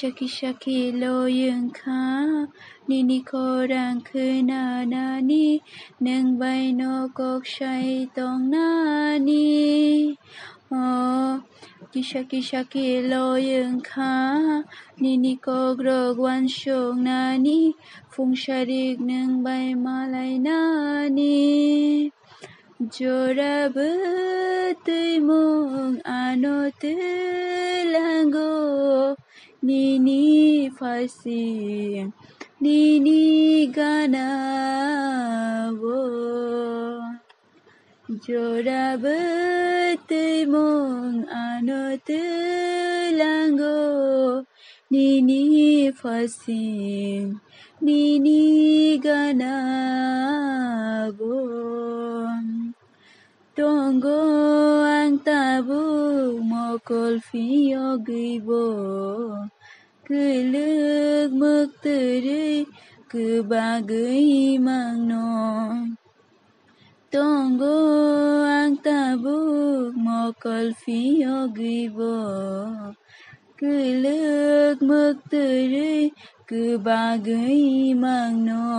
Kisaki shaki lo yung ka Nini ko rang kuna nani Nang bay no kok shay tong nani Kisaki shaki lo yung ka Nini ko grog wan shong nani Phung sharik nang bay malay nani Jora betul mong ano telango Nini fasih Nini ganabo Jora betul mong ano telango Nini fasih Nini ganabo Tonggo ang tabu mokol fiyo gibo Kelug mukteri kebagai mangno Tonggo ang tabu mokol fiyo gibo Kelug mukteri kebagai mangno